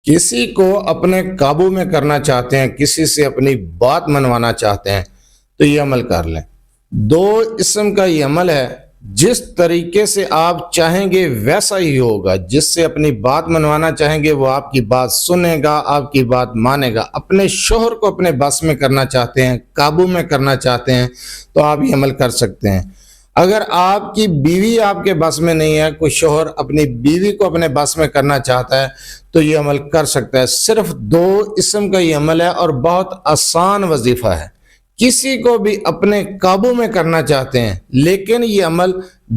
کسی کو اپنے قابو میں کرنا چاہتے ہیں، کسی سے اپنی بات منوانا چاہتے ہیں تو یہ عمل کر لیں۔ 2 اسم کا یہ عمل ہے، جس طریقے سے آپ چاہیں گے ویسا ہی ہوگا۔ جس سے اپنی بات منوانا چاہیں گے وہ آپ کی بات سنے گا، آپ کی بات مانے گا۔ اپنے شوہر کو اپنے بس میں کرنا چاہتے ہیں، قابو میں کرنا چاہتے ہیں تو آپ یہ عمل کر سکتے ہیں۔ اگر آپ کی بیوی آپ کے بس میں نہیں ہے، کوئی شوہر اپنی بیوی کو اپنے بس میں کرنا چاہتا ہے تو یہ عمل کر سکتا ہے۔ صرف 2 اسم کا یہ عمل ہے اور بہت آسان وظیفہ ہے۔ کسی کو بھی اپنے قابو میں کرنا چاہتے ہیں، لیکن یہ عمل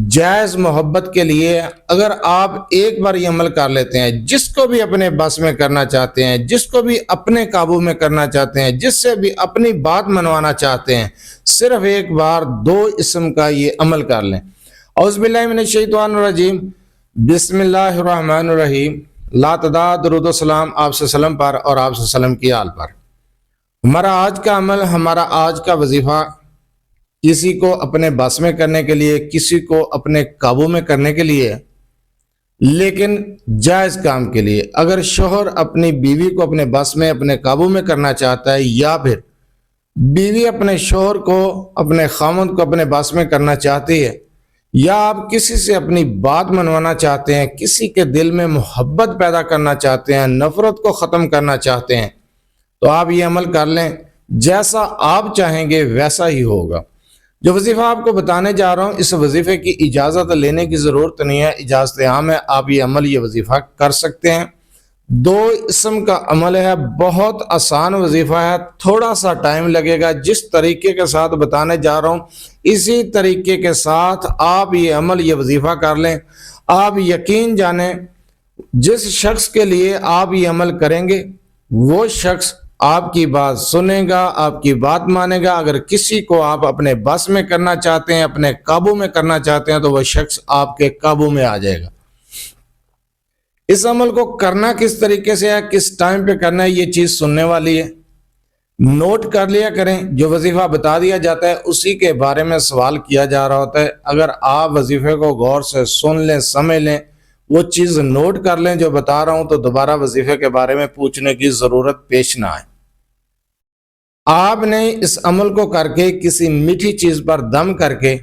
جائز محبت کے لیے۔ اگر آپ ایک بار یہ عمل کر لیتے ہیں، جس کو بھی اپنے بس میں کرنا چاہتے ہیں، جس کو بھی اپنے قابو میں کرنا چاہتے ہیں، جس سے بھی اپنی بات منوانا چاہتے ہیں، صرف ایک بار 2 اسم کا یہ عمل کر لیں۔ اعوذ باللہ من الشیطان الرجیم، بسم اللہ الرحمن الرحیم۔ لا تعداد درود و سلام آپ سے وسلم پر اور آپ سے وسلم کی آل پر۔ ہمارا آج کا عمل، ہمارا آج کا وظیفہ کسی کو اپنے بس میں کرنے کے لیے، کسی کو اپنے قابو میں کرنے کے لیے، لیکن جائز کام کے لیے۔ اگر شوہر اپنی بیوی کو اپنے بس میں، اپنے قابو میں کرنا چاہتا ہے، یا پھر بیوی اپنے شوہر کو، اپنے خامند کو اپنے بس میں کرنا چاہتی ہے، یا آپ کسی سے اپنی بات منوانا چاہتے ہیں، کسی کے دل میں محبت پیدا کرنا چاہتے ہیں، نفرت کو ختم کرنا چاہتے ہیں، تو آپ یہ عمل کر لیں۔ جیسا آپ چاہیں گے ویسا ہی ہوگا۔ جو وظیفہ آپ کو بتانے جا رہا ہوں، اس وظیفے کی اجازت لینے کی ضرورت نہیں ہے، اجازت عام ہے۔ آپ یہ عمل، یہ وظیفہ کر سکتے ہیں۔ 2 اسم کا عمل ہے، بہت آسان وظیفہ ہے، تھوڑا سا ٹائم لگے گا۔ جس طریقے کے ساتھ بتانے جا رہا ہوں، اسی طریقے کے ساتھ آپ یہ عمل، یہ وظیفہ کر لیں۔ آپ یقین جانیں، جس شخص کے لیے آپ یہ عمل کریں گے وہ شخص آپ کی بات سنے گا، آپ کی بات مانے گا۔ اگر کسی کو آپ اپنے بس میں کرنا چاہتے ہیں، اپنے قابو میں کرنا چاہتے ہیں، تو وہ شخص آپ کے قابو میں آ جائے گا۔ اس عمل کو کرنا کس طریقے سے ہے، کس ٹائم پہ کرنا ہے، یہ چیز سننے والی ہے۔ نوٹ کر لیا کریں، جو وظیفہ بتا دیا جاتا ہے اسی کے بارے میں سوال کیا جا رہا ہوتا ہے۔ اگر آپ وظیفے کو غور سے سن لیں، سمجھ لیں، وہ چیز نوٹ کر لیں جو بتا رہا ہوں، تو دوبارہ وظیفے کے بارے میں پوچھنے کی ضرورت پیش نہ آئے۔ آپ نے اس عمل کو کر کے کسی میٹھی چیز پر دم کر کے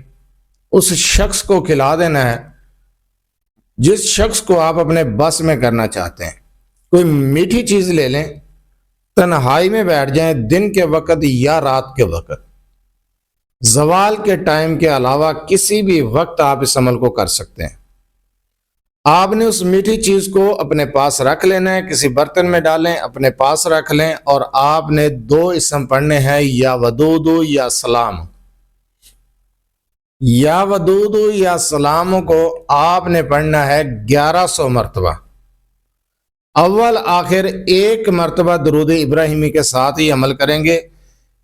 اس شخص کو کھلا دینا ہے، جس شخص کو آپ اپنے بس میں کرنا چاہتے ہیں۔ کوئی میٹھی چیز لے لیں، تنہائی میں بیٹھ جائیں، دن کے وقت یا رات کے وقت، زوال کے ٹائم کے علاوہ کسی بھی وقت آپ اس عمل کو کر سکتے ہیں۔ آپ نے اس میٹھی چیز کو اپنے پاس رکھ لینا ہے، کسی برتن میں ڈالیں، اپنے پاس رکھ لیں، اور آپ نے 2 اسم پڑھنے ہیں، یا ودود یا سلام۔ یا ودود یا سلام کو آپ نے پڑھنا ہے 1100 مرتبہ۔ اول آخر 1 مرتبہ درود ابراہیمی کے ساتھ ہی عمل کریں گے۔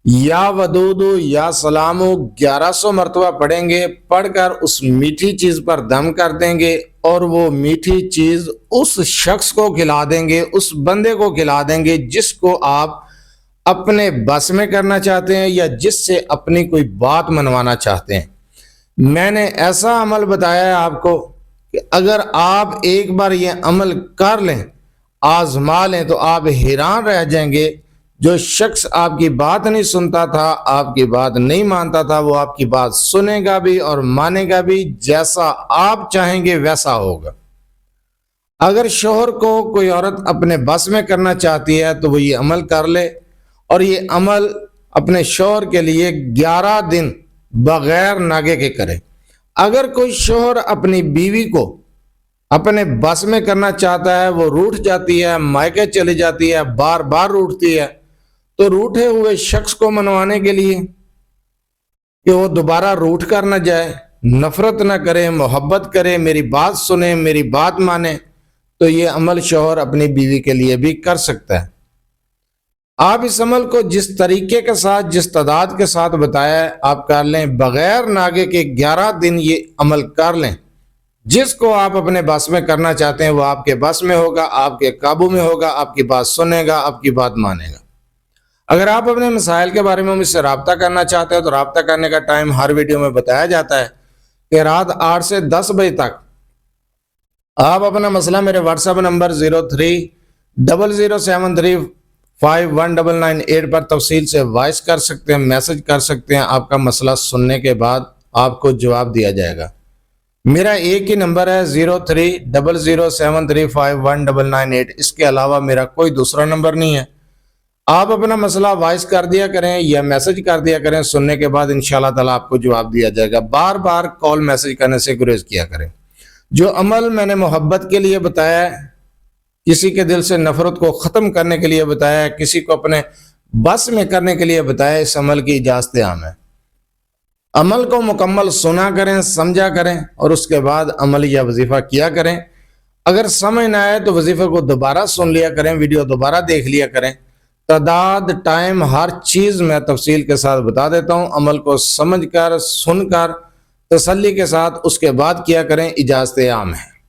یا ودود یا سلام 1100 مرتبہ پڑھیں گے، پڑھ کر اس میٹھی چیز پر دم کر دیں گے، اور وہ میٹھی چیز اس شخص کو کھلا دیں گے، اس بندے کو کھلا دیں گے جس کو آپ اپنے بس میں کرنا چاہتے ہیں، یا جس سے اپنی کوئی بات منوانا چاہتے ہیں۔ میں نے ایسا عمل بتایا ہے آپ کو کہ اگر آپ ایک بار یہ عمل کر لیں، آزما لیں، تو آپ حیران رہ جائیں گے۔ جو شخص آپ کی بات نہیں سنتا تھا، آپ کی بات نہیں مانتا تھا، وہ آپ کی بات سنے گا بھی اور مانے گا بھی۔ جیسا آپ چاہیں گے ویسا ہوگا۔ اگر شوہر کو کوئی عورت اپنے بس میں کرنا چاہتی ہے تو وہ یہ عمل کر لے، اور یہ عمل اپنے شوہر کے لیے 11 دن بغیر ناگے کے کرے۔ اگر کوئی شوہر اپنی بیوی کو اپنے بس میں کرنا چاہتا ہے، وہ روٹھ جاتی ہے، مائکے چلی جاتی ہے، بار بار روٹھتی ہے، تو روٹھے ہوئے شخص کو منوانے کے لیے کہ وہ دوبارہ روٹھ کر نہ جائے، نفرت نہ کرے، محبت کرے، میری بات سنے، میری بات مانے، تو یہ عمل شوہر اپنی بیوی کے لیے بھی کر سکتا ہے۔ آپ اس عمل کو جس طریقے کے ساتھ، جس تعداد کے ساتھ بتایا ہے، آپ کر لیں۔ بغیر ناگے کے 11 دن یہ عمل کر لیں۔ جس کو آپ اپنے بس میں کرنا چاہتے ہیں وہ آپ کے بس میں ہوگا، آپ کے قابو میں ہوگا، آپ کی بات سنے گا، آپ کی بات مانے گا۔ اگر آپ اپنے مسائل کے بارے میں مجھ سے رابطہ کرنا چاہتے ہیں تو رابطہ کرنے کا ٹائم ہر ویڈیو میں بتایا جاتا ہے کہ رات 8 سے 10 بجے تک آپ اپنا مسئلہ میرے واٹس ایپ نمبر 0073519998 پر تفصیل سے وائس کر سکتے ہیں، میسج کر سکتے ہیں، آپ کا مسئلہ سننے کے بعد آپ کو جواب دیا جائے گا۔ میرا ایک ہی نمبر ہے 030073519998، اس کے علاوہ میرا کوئی دوسرا نمبر نہیں ہے۔ آپ اپنا مسئلہ وائس کر دیا کریں یا میسج کر دیا کریں، سننے کے بعد انشاءاللہ تعالیٰ آپ کو جواب دیا جائے گا۔ بار بار کال میسج کرنے سے گریز کیا کریں۔ جو عمل میں نے محبت کے لیے بتایا ہے، کسی کے دل سے نفرت کو ختم کرنے کے لیے بتایا ہے، کسی کو اپنے بس میں کرنے کے لیے بتایا ہے، اس عمل کی اجازت عام ہے۔ عمل کو مکمل سنا کریں، سمجھا کریں اور اس کے بعد عمل یا وظیفہ کیا کریں۔ اگر سمجھ نہ آئے تو وظیفے کو دوبارہ سن لیا کریں، ویڈیو دوبارہ دیکھ لیا کریں۔ تعداد، ٹائم، ہر چیز میں تفصیل کے ساتھ بتا دیتا ہوں۔ عمل کو سمجھ کر، سن کر، تسلی کے ساتھ اس کے بعد کیا کریں، اجازت عام ہے۔